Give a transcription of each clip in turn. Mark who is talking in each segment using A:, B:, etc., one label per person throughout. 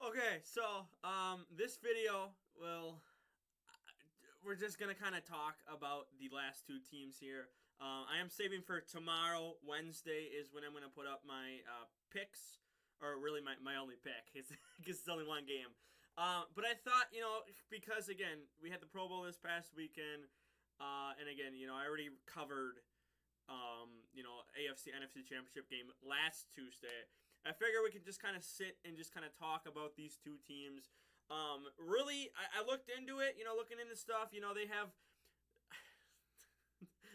A: Okay, so this video we're just gonna kind of talk about the last two teams here. I am saving for tomorrow. Wednesday is when I'm gonna put up my picks, or really my only pick. It's only one game. But I thought, because again we had the Pro Bowl this past weekend, and again, I already covered AFC NFC Championship game last Tuesday. I figure we can just kind of sit and just kind of talk about these two teams. Really, I looked into it, looking into stuff. They have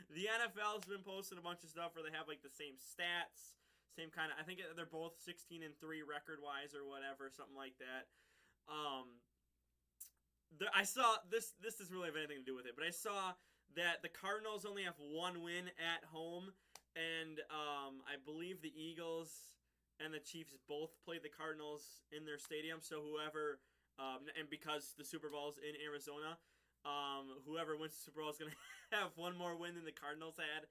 A: the NFL's been posting a bunch of stuff where they have like the same stats, same kind of. I think they're both 16-3 record wise or whatever, something like that. I saw this. This doesn't really have anything to do with it, but I saw that the Cardinals only have one win at home, and I believe the Eagles and the Chiefs both played the Cardinals in their stadium. So whoever, and because the Super Bowl's in Arizona, whoever wins the Super Bowl is gonna have one more win than the Cardinals had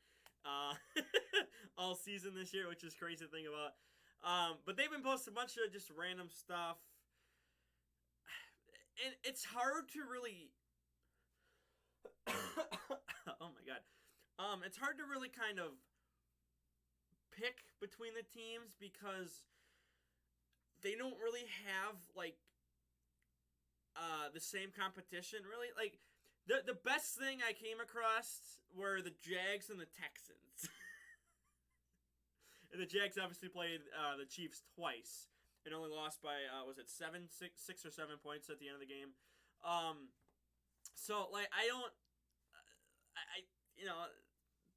A: all season this year, which is crazy to think about. But they've been posting a bunch of just random stuff, and it's hard to really. Oh my god. It's hard to really kind of pick between the teams because they don't really have like the same competition. Really, like the best thing I came across were the Jags and the Texans. And the Jags obviously played the Chiefs twice and only lost by was it 6 or 7 points at the end of the game. So like I don't. I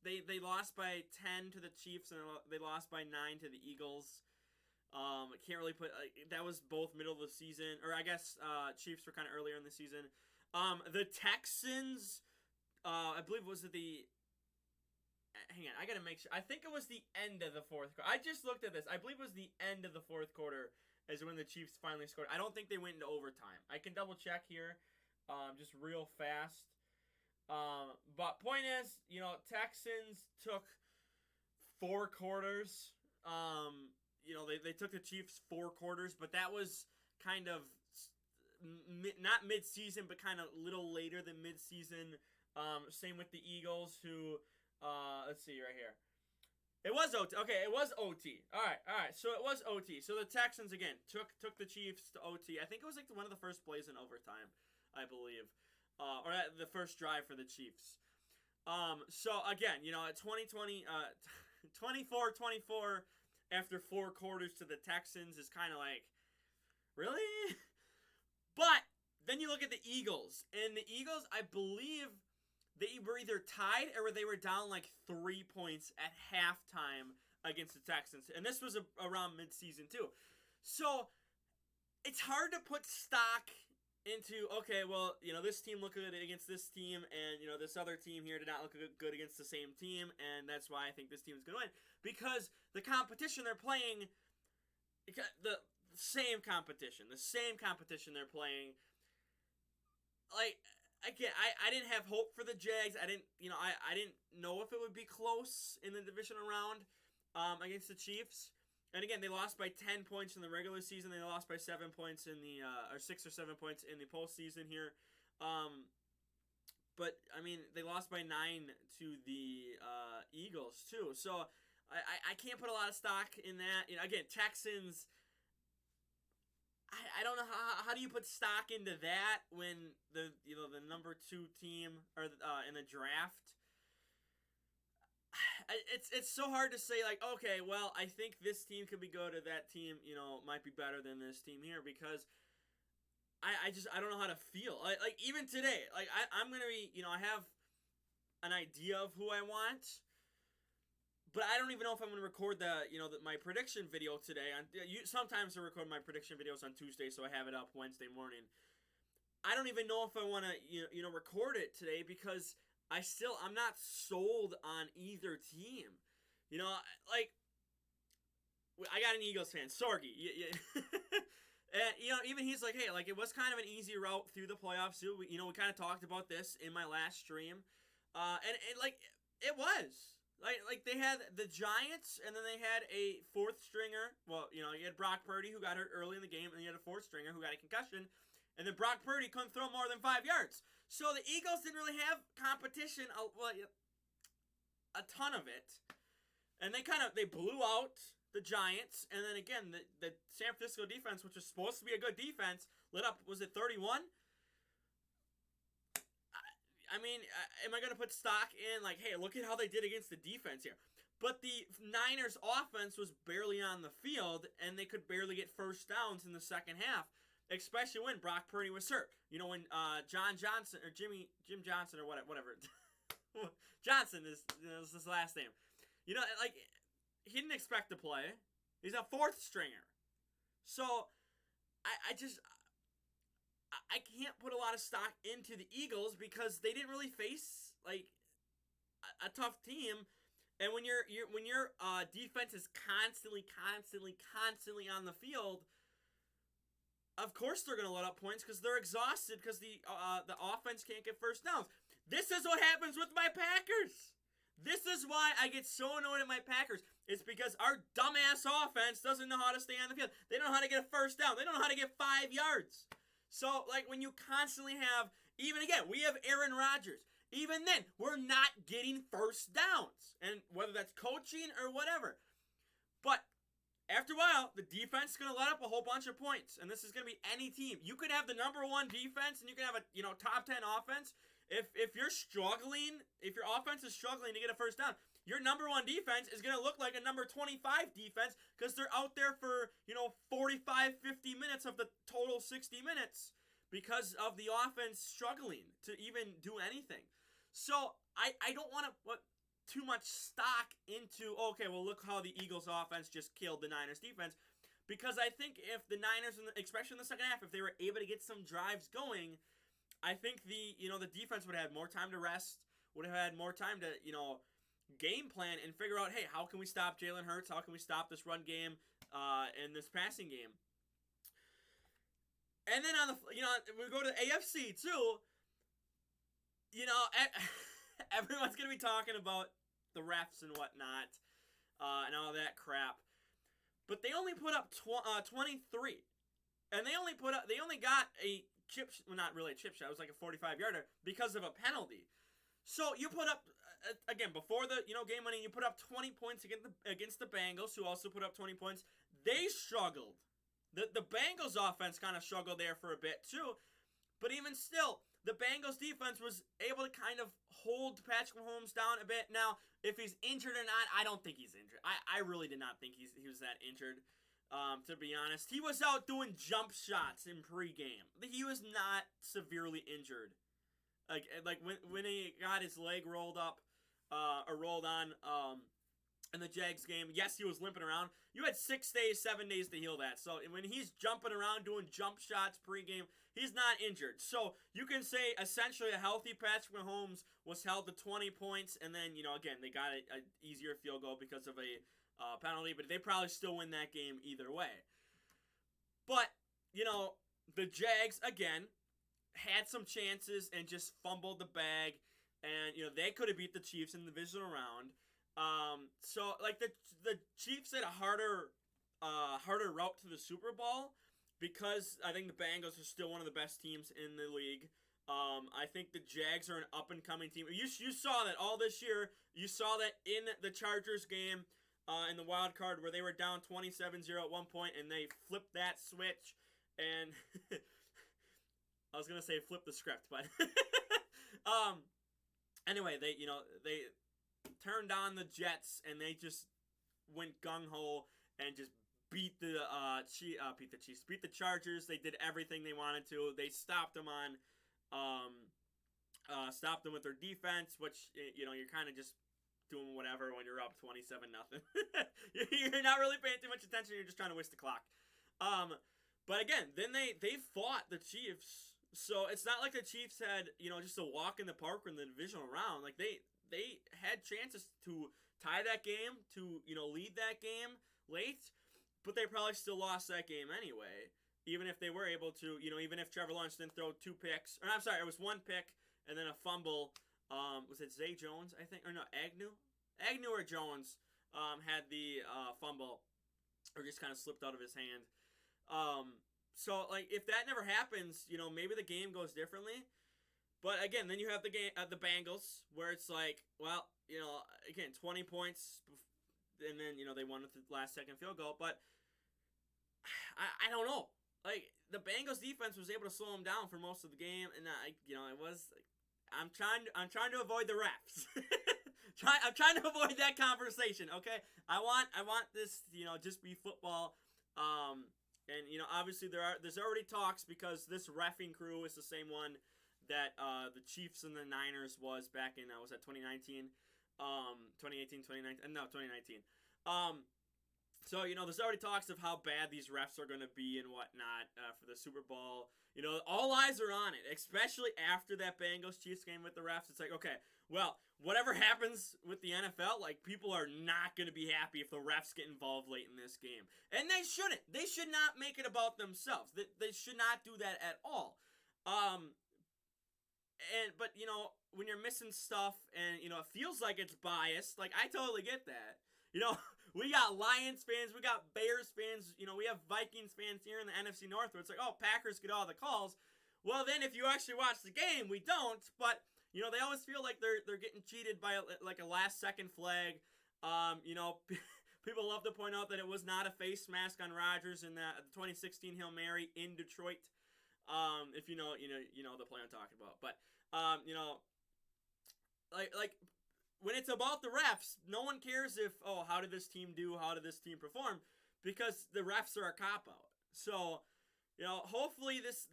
A: they lost by 10 to the Chiefs and they lost by 9 to the Eagles. I can't really put that was both middle of the season, or I guess Chiefs were kind of earlier in the season. The Texans, I believe was the. Hang on, I gotta make sure. I think it was the end of the fourth quarter. I just looked at this. I believe it was the end of the fourth quarter is when the Chiefs finally scored. I don't think they went into overtime. I can double check here, just real fast. But point is, Texans took 4 quarters. They took the Chiefs 4 quarters, but that was kind of not mid-season, but kind of little later than mid-season. Same with the Eagles, who, let's see right here. It was OT. Okay, it was OT. All right. So it was OT. So the Texans again took the Chiefs to OT. I think it was like one of the first plays in overtime, I believe. Or the first drive for the Chiefs. So again, 2020, 24-24 after 4 quarters to the Texans is kind of like, really? But then you look at the Eagles, and the Eagles, I believe they were either tied or they were down like 3 points at halftime against the Texans, and this was around midseason too. So it's hard to put stock into, okay, well, this team looked good against this team, and, this other team here did not look good against the same team, and that's why I think this team is going to win. Because the competition they're playing, the same competition they're playing, like, again, I didn't have hope for the Jags. I didn't know if it would be close in the divisional round against the Chiefs. And again, they lost by 10 points in the regular season. They lost by 7 points in the, or 6 or 7 points in the postseason here. But, I mean, they lost by 9 to the Eagles, too. So, I can't put a lot of stock in that. Again, Texans, I don't know how do you put stock into that when the number 2 team or in the draft. It's so hard to say, like, okay, well, I think this team could be good or that team, might be better than this team here, because I don't know how to feel. Like even today, like I'm going to be, I have an idea of who I want, but I don't even know if I'm going to record my prediction video today. Sometimes I record my prediction videos on Tuesday, so I have it up Wednesday morning. I don't even know if I want to, record it today because I'm not sold on either team. Like, I got an Eagles fan, Sorgi. And, even he's like, hey, like, it was kind of an easy route through the playoffs, too. We kind of talked about this in my last stream. And like, it was. Like they had the Giants, and then they had a fourth stringer. Well, you had Brock Purdy, who got hurt early in the game, and you had a fourth stringer who got a concussion. And then Brock Purdy couldn't throw more than 5 yards. So the Eagles didn't really have competition, a ton of it. And they blew out the Giants. And then again, the San Francisco defense, which was supposed to be a good defense, lit up, was it 31? I mean, am I going to put stock in, like, hey, look at how they did against the defense here? But the Niners' offense was barely on the field, and they could barely get first downs in the second half, especially when Brock Purdy was hurt. When Jim Johnson or whatever. Johnson is his last name. Like, he didn't expect to play. He's a fourth stringer. So, I can't put a lot of stock into the Eagles because they didn't really face like a tough team, and when your defense is constantly on the field, of course they're gonna let up points because they're exhausted because the offense can't get first downs. This is what happens with my Packers. This is why I get so annoyed at my Packers. It's because our dumbass offense doesn't know how to stay on the field. They don't know how to get a first down. They don't know how to get 5 yards. So, like, when you constantly have, even again, we have Aaron Rodgers. Even then, we're not getting first downs. And whether that's coaching or whatever. But after a while, the defense is going to let up a whole bunch of points. And this is going to be any team. You could have the number 1 defense and you can have a top 10 offense. If you're struggling, if your offense is struggling to get a first down, your number 1 defense is going to look like a number 25 defense because they're out there for, 45, 50 minutes of the total 60 minutes because of the offense struggling to even do anything. So I don't want to put too much stock into, okay, well, look how the Eagles offense just killed the Niners defense, because I think if the Niners, especially in the second half, if they were able to get some drives going, I think the defense would have had more time to rest, would have had more time to, game plan and figure out, hey, how can we stop Jalen Hurts? How can we stop this run game and this passing game? And then we go to the AFC too. Everyone's going to be talking about the refs and whatnot and all that crap. But they only put up 23. And they only got a chip, well, not really a chip shot. It was like a 45-yarder because of a penalty. So you put up, again, before the game winning, you put up 20 points against the Bengals, who also put up 20 points. They struggled. The Bengals offense kind of struggled there for a bit too. But even still, the Bengals defense was able to kind of hold Patrick Mahomes down a bit. Now, if he's injured or not, I don't think he's injured. I really did not think he was that injured, to be honest. He was out doing jump shots in pregame. He was not severely injured. Like when he got his leg rolled up, or rolled on, in the Jags game, yes, he was limping around. You had 7 days to heal that. So when he's jumping around doing jump shots pregame, he's not injured. So you can say essentially a healthy Patrick Mahomes was held to 20 points, and then again they got an easier field goal because of a penalty, but they probably still win that game either way. But the Jags again had some chances and just fumbled the bag, and they could have beat the Chiefs in the divisional round. So like the Chiefs had a harder route to the Super Bowl because I think the Bengals are still one of the best teams in the league. I think the Jags are an up and coming team. You saw that all this year. You saw that in the Chargers game, in the wild card where they were down 27-0 at one point, and they flipped that switch and. I was gonna say flip the script, but anyway, they turned on the Jets and they just went gung ho and just beat the Chiefs, beat the Chargers. They did everything they wanted to. They stopped them with their defense, which you're kind of just doing whatever when you're up 27-0. You're not really paying too much attention. You're just trying to waste the clock. But again, then they fought the Chiefs. So it's not like the Chiefs had, just a walk in the park in the divisional round. Like they had chances to tie that game, to, lead that game late, but they probably still lost that game anyway. Even if they were able to, even if Trevor Lawrence didn't throw 2 picks, or I'm sorry, it was 1 pick and then a fumble. Was it Zay Jones, I think? Or no, Agnew? Agnew or Jones had the fumble, or just kind of slipped out of his hand. So like if that never happens, maybe the game goes differently. But again, then you have the game the Bengals where it's like, well, again 20 points, and then they won with the last second field goal. But I don't know. Like the Bengals defense was able to slow them down for most of the game, and it was. I'm trying to avoid the refs. I'm trying to avoid that conversation. Okay, I want this just be football. And obviously there's already talks because this reffing crew is the same one that the Chiefs and the Niners was back in was that 2019, 2018, 2019, no 2019. So there's already talks of how bad these refs are going to be and whatnot for the Super Bowl. All eyes are on it, especially after that Bengals Chiefs game with the refs. It's like, okay, well, whatever happens with the NFL, like people are not going to be happy if the refs get involved late in this game, and they shouldn't. They should not make it about themselves. They should not do that at all. But when you're missing stuff and it feels like it's biased, like I totally get that. We got Lions fans, we got Bears fans, we have Vikings fans here in the NFC North where it's like, oh, Packers get all the calls. Well, then if you actually watch the game, we don't. But they always feel like they're getting cheated by like a last second flag. People love to point out that it was not a face mask on Rodgers in the 2016 Hail Mary in Detroit. If you know the play I'm talking about. But like when it's about the refs, no one cares if how did this team do, how did this team perform, because the refs are a cop out. So hopefully this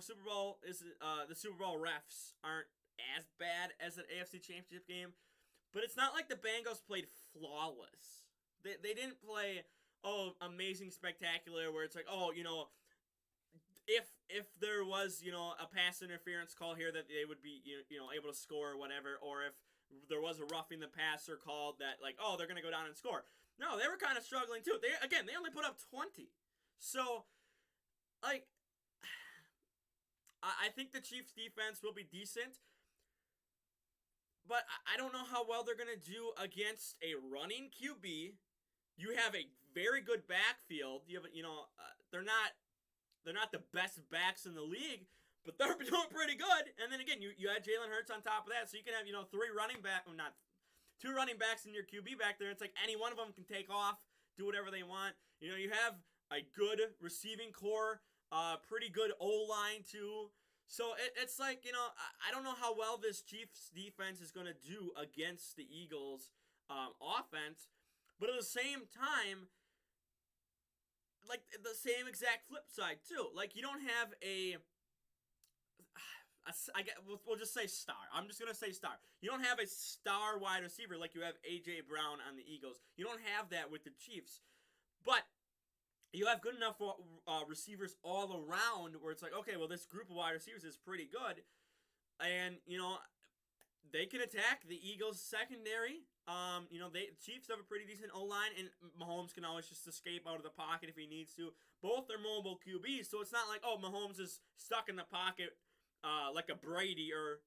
A: Super Bowl is the Super Bowl refs aren't as bad as an AFC Championship game, but it's not like the Bengals played flawless. They didn't play amazing spectacular where it's like if there was a pass interference call here that they would be able to score or whatever, or if there was a roughing the passer called that like they're gonna go down and score. No, they were kind of struggling too. They only put up 20, so like I think the Chiefs defense will be decent, but I don't know how well they're gonna do against a running QB. You have a very good backfield. You have they're not the best backs in the league, but they're doing pretty good. And then again, you had Jalen Hurts on top of that, so you can have two running backs in your QB back there. It's like any one of them can take off, do whatever they want. You have a good receiving core, pretty good O-line too. So it's like I don't know how well this Chiefs defense is going to do against the Eagles offense, but at the same time, like the same exact flip side too. Like you don't have we'll just say star. I'm just going to say star. You don't have a star wide receiver like you have A.J. Brown on the Eagles. You don't have that with the Chiefs. But you have good enough receivers all around where it's like, okay, well, this group of wide receivers is pretty good. And, they can attack the Eagles' secondary. Chiefs have a pretty decent O-line, and Mahomes can always just escape out of the pocket if he needs to. Both are mobile QBs, so it's not like, Mahomes is stuck in the pocket like a Brady or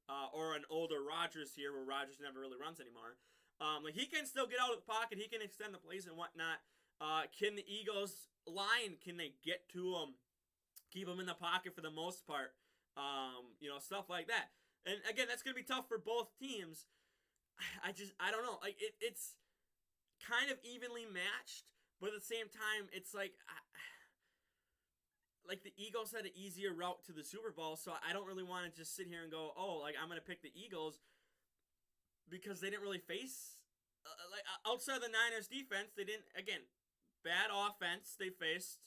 A: an older Rodgers here, where Rodgers never really runs anymore. Like he can still get out of the pocket, he can extend the plays and whatnot. Can the Eagles line? Can they get to him? Keep him in the pocket for the most part. Stuff like that. And again, that's gonna be tough for both teams. I don't know. Like it's kind of evenly matched, but at the same time, it's like. Like the Eagles had an easier route to the Super Bowl, so I don't really want to just sit here and go, I'm going to pick the Eagles, because they didn't really face, outside of the Niners defense, they didn't, again, bad offense they faced,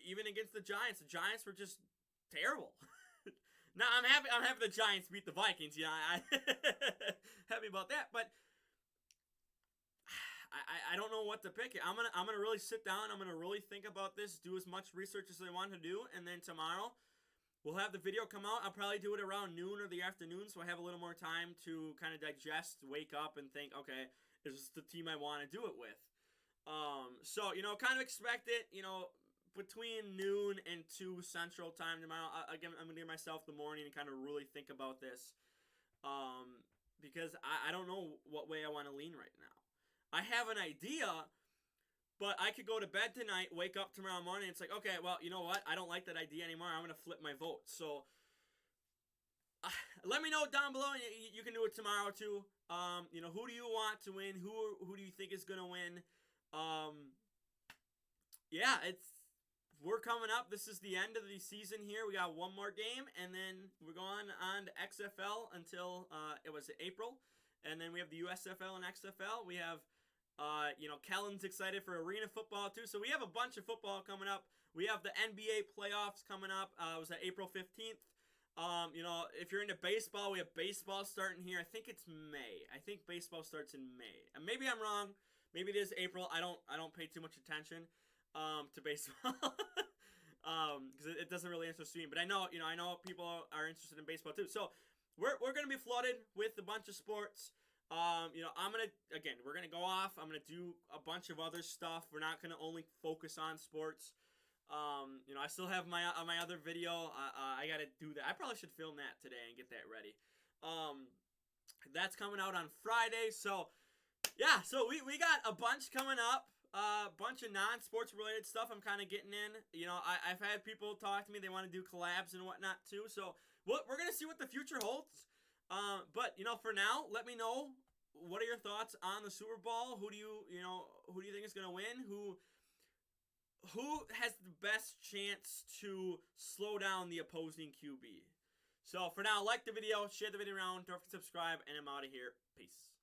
A: even against the Giants were just terrible. Now, I'm happy the Giants beat the Vikings, I happy about that, but I don't know what to pick. I'm gonna really sit down. I'm gonna really think about this. Do as much research as I want to do, and then tomorrow we'll have the video come out. I'll probably do it around noon or the afternoon, so I have a little more time to kind of digest, wake up, and think. Okay, is this the team I want to do it with? So kind of expect it. Between noon and 2 Central Time tomorrow. Again, I'm gonna give myself the morning and kind of really think about this. because I don't know what way I want to lean right now. I have an idea, but I could go to bed tonight, wake up tomorrow morning, and it's like, okay, well, you know what? I don't like that idea anymore. I'm going to flip my vote. So let me know down below. You can do it tomorrow too. Who do you want to win? Who do you think is going to win? Yeah, we're coming up. This is the end of the season here. We got one more game, and then we're going on to XFL until it was April, and then we have the USFL and XFL. We have, Kellen's excited for arena football too. So we have a bunch of football coming up. We have the NBA playoffs coming up. It was April 15th. If you're into baseball, we have baseball starting here. I think it's May. I think baseball starts in May. And maybe I'm wrong. Maybe it is April. I don't pay too much attention to baseball because it doesn't really interest me. But I know people are interested in baseball too. So we're gonna be flooded with a bunch of sports. We're gonna go off. I'm gonna do a bunch of other stuff. We're not gonna only focus on sports. I still have my other video. I gotta do that. I probably should film that today and get that ready. That's coming out on Friday. So yeah, so we got a bunch coming up. A bunch of non-sports related stuff I'm kind of getting in. I've had people talk to me. They want to do collabs and whatnot too. So we're going to see what the future holds. But for now, let me know, what are your thoughts on the Super Bowl? Who do you think is going to win? Who has the best chance to slow down the opposing QB? So for now, like the video, share the video around, don't forget to subscribe, and I'm out of here. Peace.